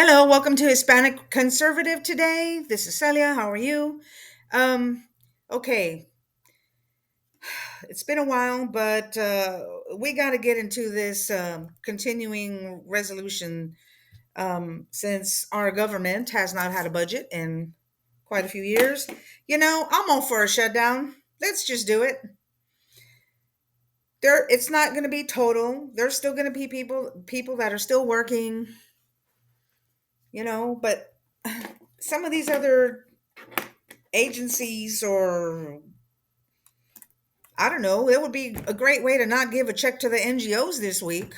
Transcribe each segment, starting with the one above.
Hello, welcome to Hispanic Conservative today. This is Celia. How are you? Um, okay, it's been a while, but we got to get into this continuing resolution since our government has not had a budget in quite a few years. I'm all for a shutdown. Let's just do it. It's not going to be total. There's still going to be people that are still working, but some of these other agencies or I don't know. It would be a great way to not give a check to the NGOs this week.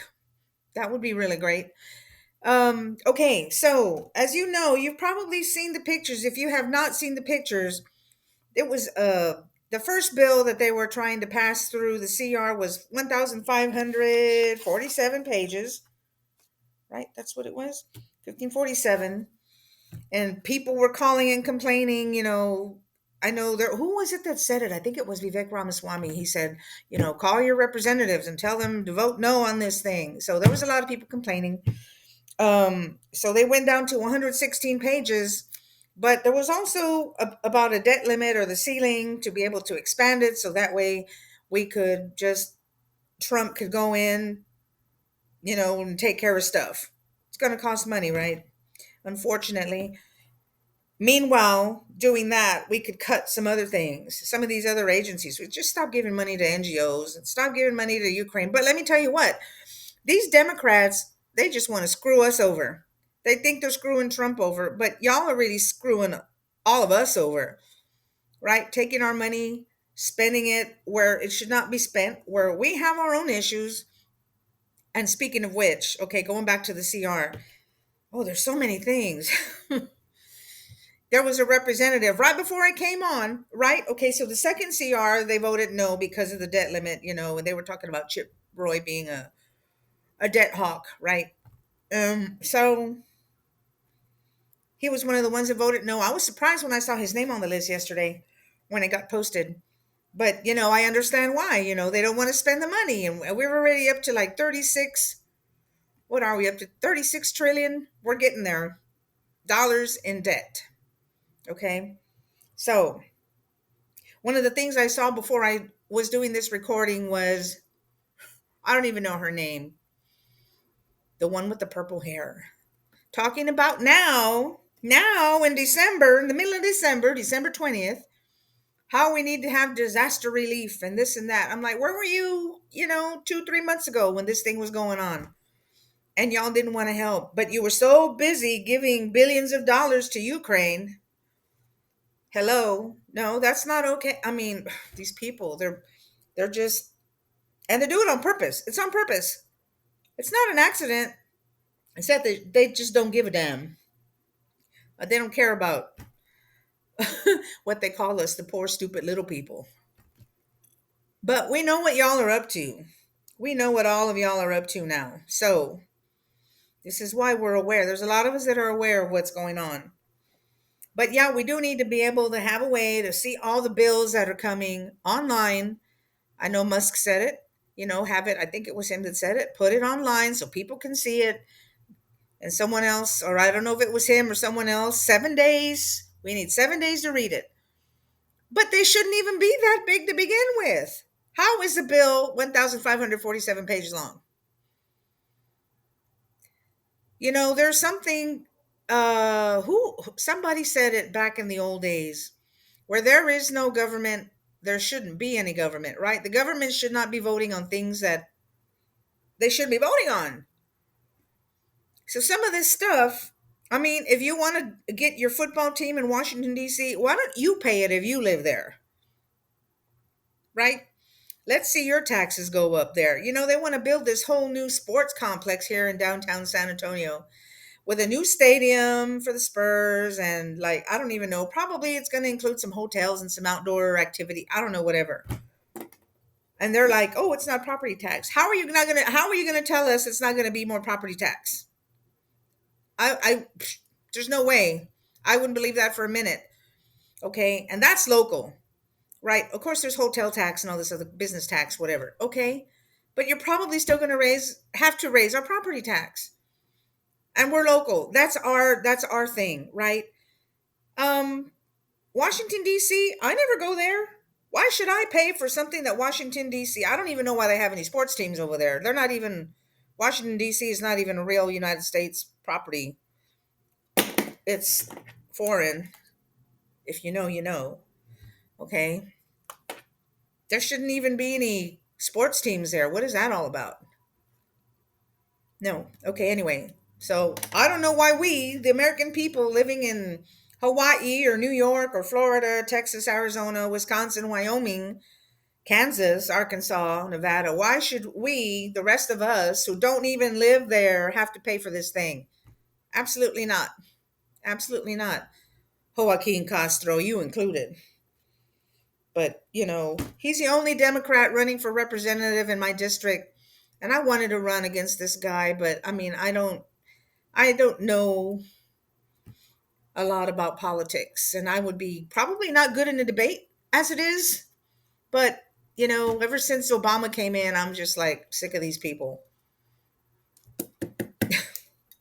That would be really great. Okay, so as you know, you've probably seen the pictures. If you have not seen the pictures, it was the first bill that they were trying to pass through the CR was 1,547 pages, right? That's what it was. 1547. And people were calling and complaining. I know there, who was it that said it? I think it was Vivek Ramaswamy. He said, call your representatives and tell them to vote no on this thing. So there was a lot of people complaining. So they went down to 116 pages, but there was also about a debt limit or the ceiling to be able to expand it, so that way we could just Trump could go in, and take care of stuff. It's going to cost money, right? Unfortunately. Meanwhile, doing that, we could cut some other things. Some of these other agencies, we just stop giving money to NGOs and stop giving money to Ukraine. But let me tell you what, these Democrats, they just want to screw us over. They think they're screwing Trump over, but y'all are really screwing all of us over, right? Taking our money, spending it where it should not be spent, where we have our own issues. And speaking of which, okay, going back to the CR, oh, there's so many things. There was a representative right before I came on, right? Okay, so the second CR, they voted no because of the debt limit, and they were talking about Chip Roy being a debt hawk, right? So he was one of the ones that voted no. I was surprised when I saw his name on the list yesterday when it got posted. But, I understand why. They don't want to spend the money. And we're already up to like 36. What are we up to? 36 trillion. We're getting there. Dollars in debt. Okay. So one of the things I saw before I was doing this recording was I don't even know her name. The one with the purple hair. Talking about now in December, in the middle of December, December 20th, how we need to have disaster relief and this and that. I'm like, where were you, 2, 3 months ago when this thing was going on? And y'all didn't want to help, but you were so busy giving billions of dollars to Ukraine. Hello. No, that's not okay. I mean, these people, they're just and they do it on purpose. It's on purpose. It's not an accident. It's that they just don't give a damn. They don't care about what they call us, the poor, stupid little people. But we know what y'all are up to. We know what all of y'all are up to now. So this is why we're aware. There's a lot of us that are aware of what's going on. But yeah, we do need to be able to have a way to see all the bills that are coming online. I know Musk said it, have it. I think it was him that said it. Put it online so people can see it. And someone else, or I don't know if it was him or someone else, 7 days. We need 7 days to read it. But they shouldn't even be that big to begin with. How is the bill 1,547 pages long? There's something who somebody said it back in the old days. Where there is no government, there shouldn't be any government, right? The government should not be voting on things that they shouldn't be voting on. So some of this stuff, I mean, if you want to get your football team in Washington, D.C., why don't you pay it if you live there, right? Let's see your taxes go up there. They want to build this whole new sports complex here in downtown San Antonio with a new stadium for the Spurs. And like, I don't even know, probably it's going to include some hotels and some outdoor activity. I don't know, whatever. And they're like, oh, it's not property tax. How are you going to tell us it's not going to be more property tax? I there's no way. I wouldn't believe that for a minute. Okay. And that's local, right? Of course, there's hotel tax and all this other business tax, whatever. Okay. But you're probably still going to have to raise our property tax. and we're local. That's our thing, right? Um, Washington D.C. I never go there. Why should I pay for something that Washington D.C.? I don't even know why they have any sports teams over there. They're not even Washington D.C. is not even a real United States property. It's foreign. If you know, you know. Okay. There shouldn't even be any sports teams there. What is that all about? No. Okay, anyway. So I don't know why we, the American people living in Hawaii or New York or Florida, Texas, Arizona, Wisconsin, Wyoming, Kansas, Arkansas, Nevada, why should we, the rest of us who don't even live there, have to pay for this thing? Absolutely not. Absolutely not. Joaquin Castro, you included. But, he's the only Democrat running for representative in my district. And I wanted to run against this guy, but I mean, I don't know a lot about politics, and I would be probably not good in a debate as it is. But, ever since Obama came in, I'm just like sick of these people.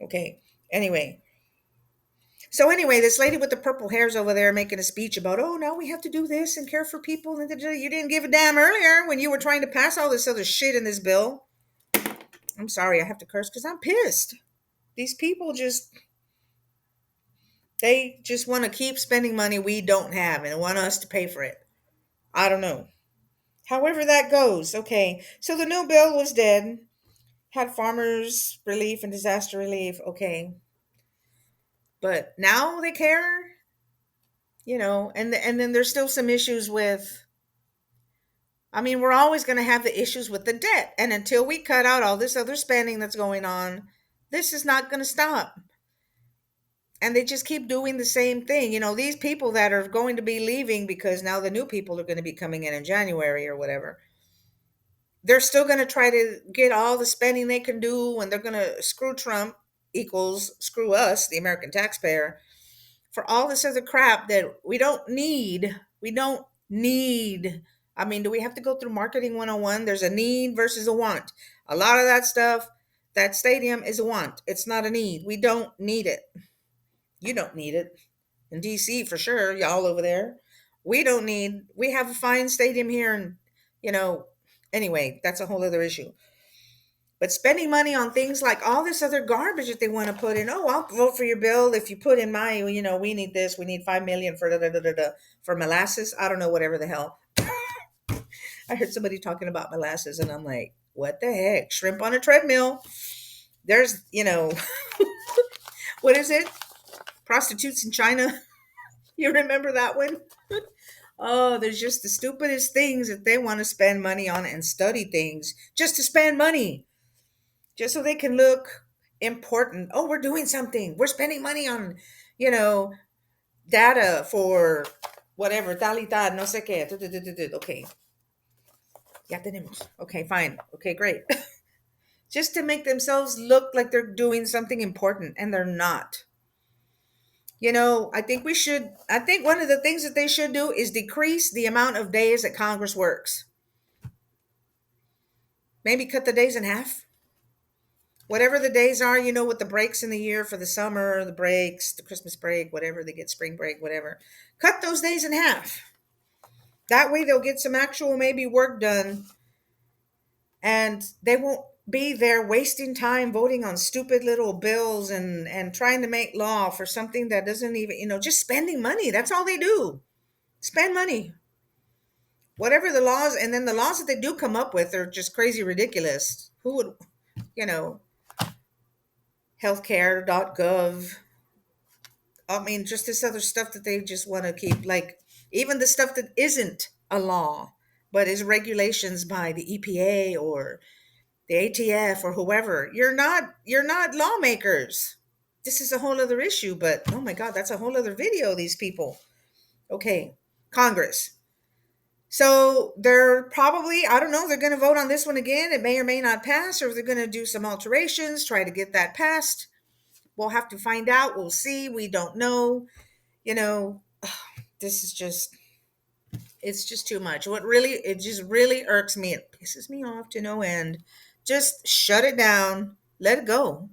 Okay. Anyway. So anyway, this lady with the purple hairs over there making a speech about, oh, now we have to do this and care for people. And you didn't give a damn earlier when you were trying to pass all this other shit in this bill. I'm sorry, I have to curse because I'm pissed. These people they just want to keep spending money we don't have and want us to pay for it. I don't know. However that goes. Okay. So the new bill was dead. Had farmers relief and disaster relief. Okay. But now they care, and then there's still some issues with, I mean, we're always going to have the issues with the debt. And until we cut out all this other spending that's going on, this is not going to stop. And they just keep doing the same thing. These people that are going to be leaving because now the new people are going to be coming in January or whatever, they're still going to try to get all the spending they can do, and they're going to screw Trump equals screw us, the American taxpayer, for all this other crap that we don't need. We don't need. I mean, do we have to go through marketing 101? There's a need versus a want. A lot of that stuff, that stadium is a want. It's not a need. We don't need it. You don't need it. In DC for sure, y'all over there. We have a fine stadium here, and anyway, that's a whole other issue. But spending money on things like all this other garbage that they want to put in. Oh, I'll vote for your bill if you put in my, we need this, we need 5 million for for molasses. I don't know, whatever the hell. I heard somebody talking about molasses, and I'm like, what the heck? Shrimp on a treadmill. There's, what is it? Prostitutes in China. You remember that one? Oh, there's just the stupidest things that they want to spend money on and study things just to spend money, just so they can look important. Oh, we're doing something. We're spending money on, you know, data for whatever, talidad, no sé qué. Okay. Ya tenemos. Okay, fine. Okay, great. Just to make themselves look like they're doing something important, and they're not. I think one of the things that they should do is decrease the amount of days that Congress works. Maybe cut the days in half. Whatever the days are, with the breaks in the year for the summer, the breaks, the Christmas break, whatever they get, spring break, whatever. Cut those days in half. That way they'll get some actual maybe work done, and they won't be there wasting time voting on stupid little bills and trying to make law for something that doesn't even, just spending money. That's all they do. Spend money. Whatever the laws, and then the laws that they do come up with are just crazy ridiculous. Who would, you know, healthcare.gov. I mean, just this other stuff that they just want to keep, like even the stuff that isn't a law, but is regulations by the EPA or the ATF or whoever. You're not lawmakers. This is a whole other issue, but oh my God, that's a whole other video, these people. Okay, Congress. So they're probably, I don't know, they're going to vote on this one again. It may or may not pass, or they're going to do some alterations, try to get that passed. We'll have to find out. We'll see. We don't know. You know, this is just, it's just too much. It just really irks me. It pisses me off to no end. Just shut it down. Let it go.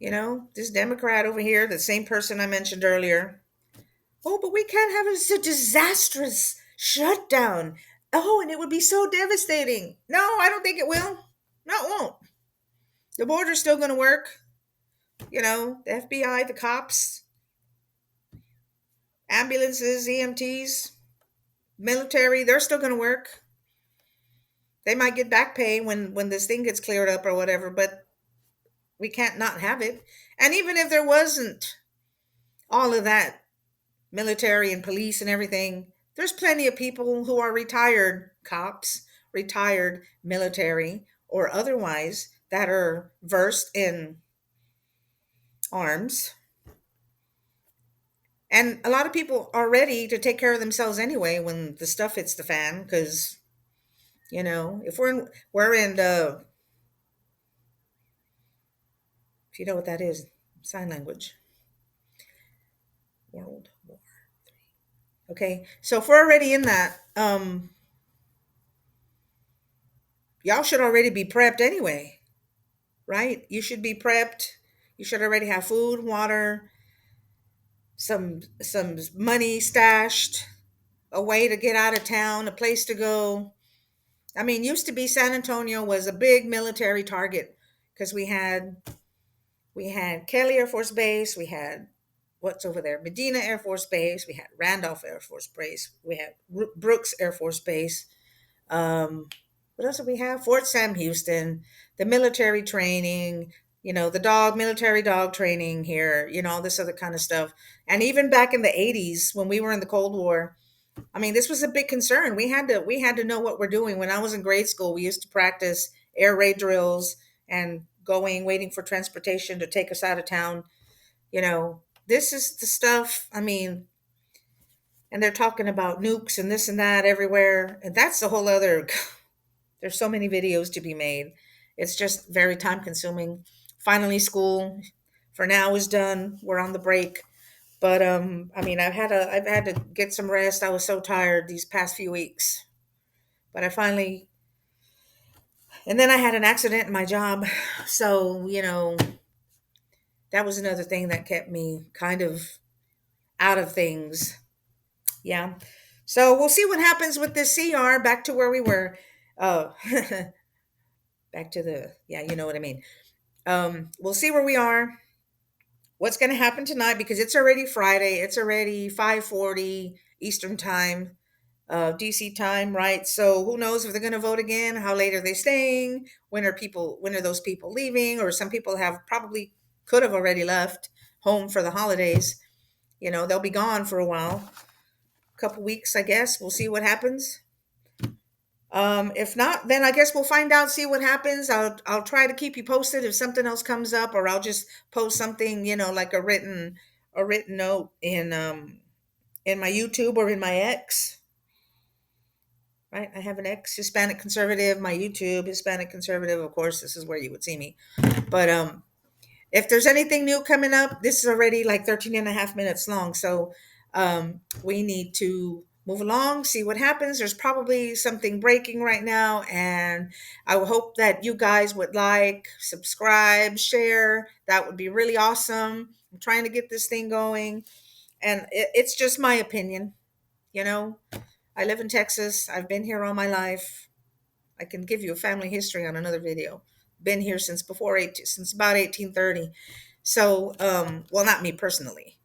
This Democrat over here, the same person I mentioned earlier. Oh, but we can't have a disastrous shutdown. Oh, and it would be so devastating. No, I don't think it will. No, it won't. The border's still going to work. The FBI, the cops, ambulances, EMTs, military, they're still going to work. They might get back pay when this thing gets cleared up or whatever, but we can't not have it. And even if there wasn't all of that military and police and everything, there's plenty of people who are retired cops, retired military, or otherwise that are versed in arms. And a lot of people are ready to take care of themselves anyway when the stuff hits the fan, because if we're in the, if you know what that is, sign language, World War. Okay, so if we're already in that, y'all should already be prepped anyway, right? You should be prepped. You should already have food, water, some money stashed, a way to get out of town, a place to go. I mean, used to be San Antonio was a big military target because we had Kelly Air Force Base, we had what's over there, Medina Air Force Base, we had Randolph Air Force Base, we had Brooks Air Force Base. What else do we have? Fort Sam Houston, the military training, the military dog training here, all this other kind of stuff. And even back in the 80s when we were in the Cold War, I mean, this was a big concern. We had to know what we're doing. When I was in grade school, we used to practice air raid drills and waiting for transportation to take us out of town. This is the stuff. I mean, and they're talking about nukes and this and that everywhere. And that's a whole other, there's so many videos to be made. It's just very time consuming. Finally, school for now is done. We're on the break. But I mean, I've had to get some rest. I was so tired these past few weeks. But I finally, and then I had an accident in my job. So, that was another thing that kept me kind of out of things. Yeah. So we'll see what happens with this CR. Back to where we were. Oh, back to the, yeah, you know what I mean. We'll see where we are. What's going to happen tonight, because it's already Friday. It's already 5:40 Eastern time, DC time, right? So who knows if they're going to vote again? How late are they staying? When are those people leaving? Or some people have probably could have already left home for the holidays. They'll be gone for a while, a couple weeks, I guess. We'll see what happens. If not, then I guess we'll find out, see what happens. I'll try to keep you posted if something else comes up, or I'll just post something, like a written note in my YouTube or in my X. Right? I have an X, Hispanic Conservative, my YouTube, Hispanic Conservative. Of course, this is where you would see me. But if there's anything new coming up, this is already like 13 and a half minutes long. So we need to move along, see what happens. There's probably something breaking right now. And I hope that you guys would like, subscribe, share. That would be really awesome. I'm trying to get this thing going. And it's just my opinion. You know, I live in Texas. I've been here all my life. I can give you a family history on another video. Been here since about 1830. So, well, not me personally.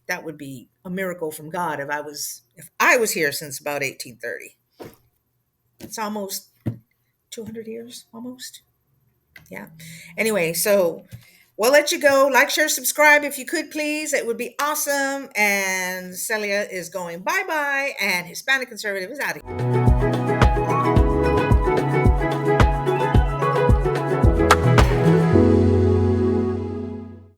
That would be a miracle from God if I was here since about 1830. It's almost 200 years, almost. Yeah. Anyway, so we'll let you go. Like, share, subscribe if you could, please. It would be awesome. And Celia is going bye bye, and Hispanic Conservative is out of here.